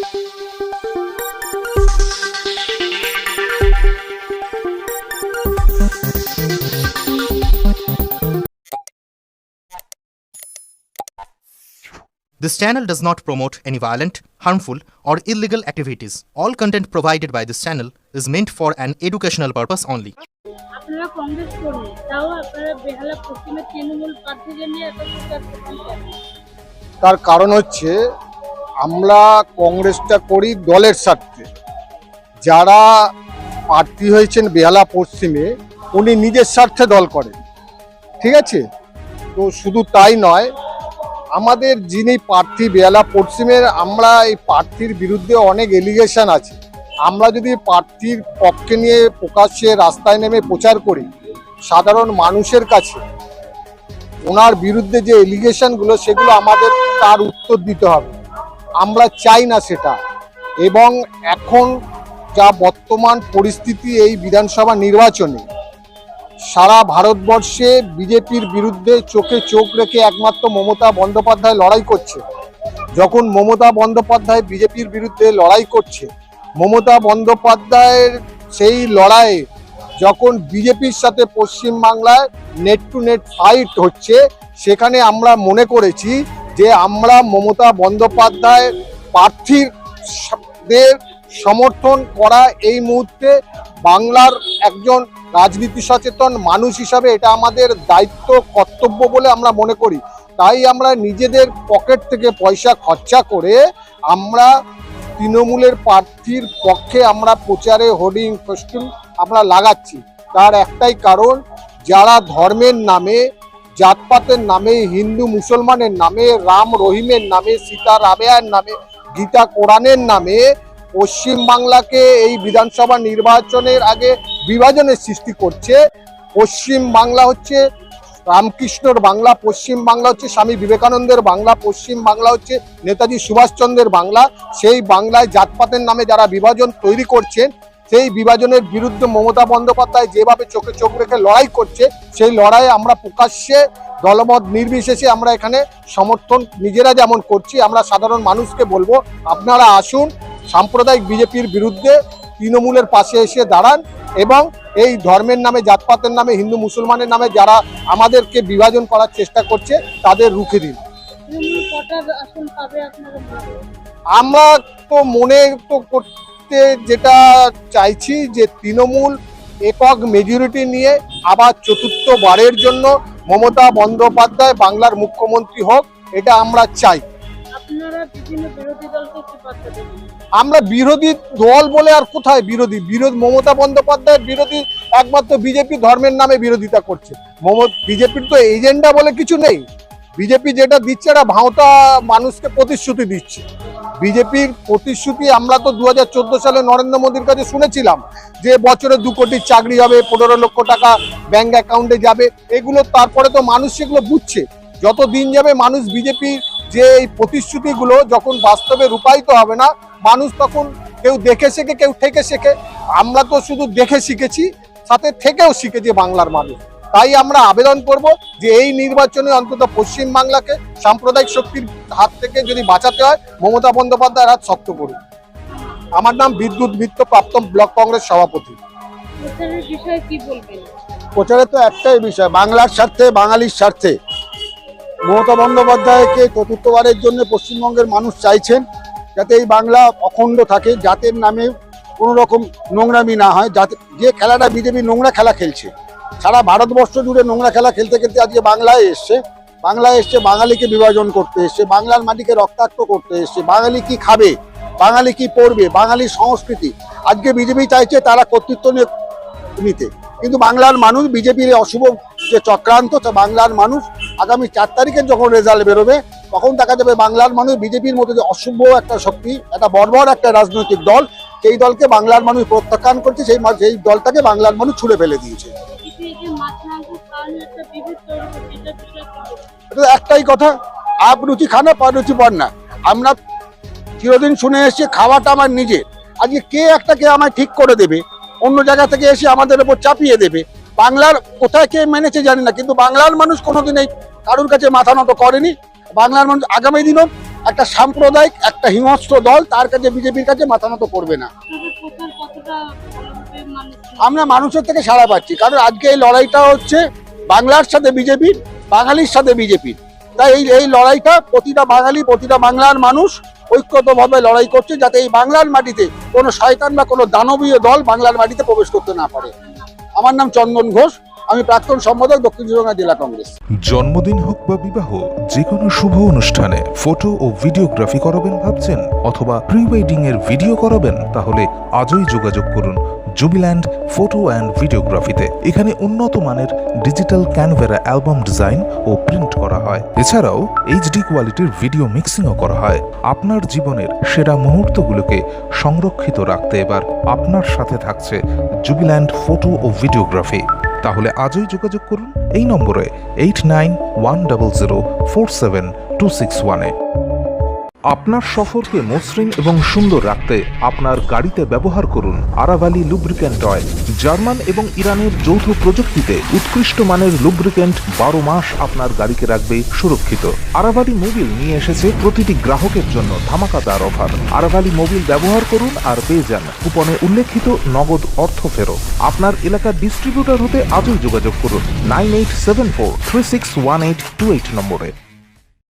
This channel does not promote any violent, harmful, or illegal activities. All content provided by this channel is meant for an educational purpose only. আপনারা কংগ্রেস কর্মী, তাও আপনারা বেহালা পশ্চিমের তৃণমূল প্রার্থীকে নিয়ে এত প্রচার করছেন কেন? তার কারণ হচ্ছে আমরা কংগ্রেসটা করি দলের স্বার্থে। যারা প্রার্থী হয়েছেন বেহালা পশ্চিমে উনি নিজের স্বার্থে দল করেন, ঠিক আছে? তো শুধু তাই নয়, আমাদের যিনি প্রার্থী বেহালা পশ্চিমের, আমরা এই প্রার্থীর বিরুদ্ধে অনেক এলিগেশন আছে। আমরা যদি প্রার্থীর পক্ষে নিয়ে প্রকাশ্যে রাস্তায় নেমে প্রচার করি সাধারণ মানুষের কাছে, ওনার বিরুদ্ধে যে এলিগেশনগুলো সেগুলো আমাদের তার উত্তর দিতে হবে। আমরা চাই না সেটা। এবং এখন যা বর্তমান পরিস্থিতি এই বিধানসভা নির্বাচনে সারা ভারতবর্ষে বিজেপির বিরুদ্ধে চোখে চোখ রেখে একমাত্র মমতা বন্দ্যোপাধ্যায় লড়াই করছে। যখন মমতা বন্দ্যোপাধ্যায় বিজেপির বিরুদ্ধে লড়াই করছে, মমতা বন্দ্যোপাধ্যায়ের সেই লড়াইয়ে যখন বিজেপির সাথে পশ্চিমবাংলায় নেট টু নেট ফাইট হচ্ছে, সেখানে আমরা মনে করেছি যে আমরা মমতা বন্দ্যোপাধ্যায় প্রার্থীদের সমর্থন করা এই মুহূর্তে বাংলার একজন রাজনীতি সচেতন মানুষ হিসাবে এটা আমাদের দায়িত্ব, কর্তব্য বলে আমরা মনে করি। তাই আমরা নিজেদের পকেট থেকে পয়সা খরচা করে আমরা তৃণমূলের প্রার্থীর পক্ষে আমরা প্রচারে হোর্ডিং পোস্টিং আমরা লাগাচ্ছি। তার একটাই কারণ, যারা ধর্মের নামে, জাতপাতের নামে, হিন্দু মুসলমানের নামে, রাম রহিমের নামে, সীতা রামেয়ার নামে, গীতা কোরআনের নামে পশ্চিমবাংলাকে এই বিধানসভা নির্বাচনের আগে বিভাজনের সৃষ্টি করছে। পশ্চিম বাংলা হচ্ছে রামকৃষ্ণর বাংলা, পশ্চিম বাংলা হচ্ছে স্বামী বিবেকানন্দের বাংলা, পশ্চিম বাংলা হচ্ছে নেতাজি সুভাষচন্দ্রের বাংলা। সেই বাংলায় জাতপাতের নামে যারা বিভাজন তৈরি করছেন, সেই বিভাজনের বিরুদ্ধে মমতা বন্দ্যোপাধ্যায় যেভাবে চোখে চোখ রেখে লড়াই করছে, সেই লড়াইয়ে আমরা প্রকাশ্যে দলমত নির্বিশেষে আমরা এখানে সমর্থন নিজেরা যেমন করছি, আমরা সাধারণ মানুষকে বলবো আপনারা আসুন, সাম্প্রদায়িক বিজেপির বিরুদ্ধে তৃণমূলের পাশে এসে দাঁড়ান এবং এই ধর্মের নামে, জাতপাতের নামে, হিন্দু মুসলমানের নামে যারা আমাদেরকে বিভাজন করার চেষ্টা করছে তাদের রুখে দিন। আমরা তো মনে তো করতে যেটা চাইছি যে তৃণমূল একক মেজরিটি নিয়ে আবার চতুর্থবারের জন্য মমতা বন্দ্যোপাধ্যায় বাংলার মুখ্যমন্ত্রী হোক, এটা আমরা চাই। আমরা বিরোধী দল বলে আর কোথায় বিরোধী? মমতা বন্দ্যোপাধ্যায়ের বিরোধী একমাত্র বিজেপি ধর্মের নামে বিরোধিতা করছে। বিজেপির তো এজেন্ডা বলে কিছু নেই। বিজেপি যেটা দিচ্ছে এটা ভাঁওতা মানুষকে প্রতিশ্রুতি দিচ্ছে। বিজেপির প্রতিশ্রুতি আমরা তো 2014 সালে নরেন্দ্র মোদীর কাছে শুনেছিলাম যে বছরে 2 কোটি চাকরি হবে, 15 লক্ষ টাকা ব্যাংক অ্যাকাউন্টে যাবে। এগুলো তারপরে তো মানুষ সেগুলো বুঝছে। যত দিন যাবে মানুষ বিজেপির যে এই প্রতিশ্রুতিগুলো যখন বাস্তবে রূপায়িত হবে না, মানুষ তখন কেউ দেখে শেখে, কেউ থেকে শেখে। আমরা তো শুধু দেখে শিখেছি, সাথে থেকেও শিখেছি বাংলার মানুষ। তাই আমরা আবেদন করব যে এই নির্বাচনে অন্তত পশ্চিম বাংলাকে সাম্প্রদায়িক শক্তির হাত থেকে যদি বাঁচাতে হয়, মমতা বন্দ্যোপাধ্যায়ের হাত শক্ত করুন। আমার নাম বিদ্যুৎ মিত্র, প্রাক্তন ব্লক কংগ্রেস সভাপতি। প্রচারে তো একটাই বিষয়, বাংলার স্বার্থে, বাঙালির স্বার্থে। মমতা বন্দ্যোপাধ্যায়কে চতুর্থবারের জন্য পশ্চিমবঙ্গের মানুষ চাইছেন যাতে এই বাংলা অখণ্ড থাকে, জাতের নামে কোনো রকম নোংরামি না হয়। যাতে যে খেলাটা বিজেপি নোংরা খেলা খেলছে, সারা ভারতবর্ষ জুড়ে নোংরা খেলা খেলতে খেলতে আজকে বাংলায় এসছে বাঙালিকে বিভাজন করতে এসছে, বাংলার মাটিকে রক্তাক্ত করতে এসছে। বাঙালি কি খাবে, বাঙালি কি পড়বে, বাঙালির সংস্কৃতি আজকে বিজেপি চাইছে তারা কর্তৃত্ব নিতে। কিন্তু বাংলার মানুষ বিজেপির অশুভ যে চক্রান্ত, বাংলার মানুষ আগামী 4 তারিখে যখন রেজাল্ট বেরোবে তখন দেখা যাবে বাংলার মানুষ বিজেপির মতো যে অশুভ একটা শক্তি, একটা বর্বর একটা রাজনৈতিক দল, সেই দলকে বাংলার মানুষ প্রত্যাখ্যান করছে, সেই দলটাকে বাংলার মানুষ ছুঁড়ে ফেলে দিয়েছে। একটাই কথা, আপ রুচি খানা পর রুচি পর না। আমরা চিরদিন শুনে এসেছি খাওয়াটা আমার নিজের। আজকে কে একটাকে আমায় ঠিক করে দেবে, অন্য জায়গা থেকে এসে আমাদের উপর চাপিয়ে দেবে। বাংলার কোথায় কে মেনেছে জানি না, কিন্তু বাংলার মানুষ কোনোদিন এই কারোর কাছে মাথা নত করেনি। বাংলার মানুষ আগামী দিনও একটা সাম্প্রদায়িক একটা হিংস্র দল, তার কাছে বিজেপির কাছে মাথা নত করবে না। আপনাদের প্রচার কতটা ভালোভাবে মানুষ আমরা মানুষের থেকে সাড়া পাচ্ছি, কারণ আজকে এই লড়াইটা হচ্ছে বাংলার সাথে বিজেপির, বাঙালির সাথে বিজেপির। তাই এই লড়াইটা প্রতিটা বাঙালি, প্রতিটা বাংলার মানুষ ঐক্যবদ্ধভাবে লড়াই করছে, যাতে এই বাংলার মাটিতে কোনো শয়তান বা কোনো দানবীয় দল বাংলার মাটিতে প্রবেশ করতে না পারে। আমার নাম চন্দন ঘোষ, আমি প্রাক্তন সম্পাদক, দক্ষিণ চব্বিশ জেলা কংগ্রেস। জন্মদিন হোক বা বিবাহ, যে কোনো শুভ অনুষ্ঠানে ফটো ও ভিডিওগ্রাফি করাবেন ভাবছেন, অথবা প্রি ওয়েডিং এর ভিডিও করাবেন, তাহলে আজই যোগাযোগ করুন জুবিল্যান্ড ফটো অ্যান্ড ভিডিওগ্রাফিতে। এখানে উন্নত মানের ডিজিটাল ক্যানভেরা অ্যালবাম ডিজাইন ও প্রিন্ট করা হয়। এছাড়াও এইচডি কোয়ালিটির ভিডিও মিক্সিংও করা হয়। আপনার জীবনের সেরা মুহূর্তগুলোকে সংরক্ষিত রাখতে এবার আপনার সাথে থাকছে জুবিল্যান্ড ফটো ও ভিডিওগ্রাফি। তাহলে আজই যোগাযোগ করুন এই নম্বরে 8910047261-এ। আপনার সফরকে মসৃণ এবং সুন্দর রাখতে আপনার গাড়িতে ব্যবহার করুন আরাভালি লুব্রিক্যান্ট অয়েল। জার্মান এবং ইরানের যৌথ প্রযুক্তিতে উৎকৃষ্ট মানের লুব্রিক্যান্ট 12 মাস আপনার গাড়িকে রাখবে সুরক্ষিত। আরাভালি মোবিল নিয়ে এসেছে প্রতিটি গ্রাহকের জন্য ধামাকাদার অফার। আরাভালি মোবিল ব্যবহার করুন আর পেয়ে যান কুপনে উল্লেখিত নগদ অর্থ ফেরত। আপনার এলাকার ডিস্ট্রিবিউটর হতে আজই যোগাযোগ করুন 9874361828 নম্বরে।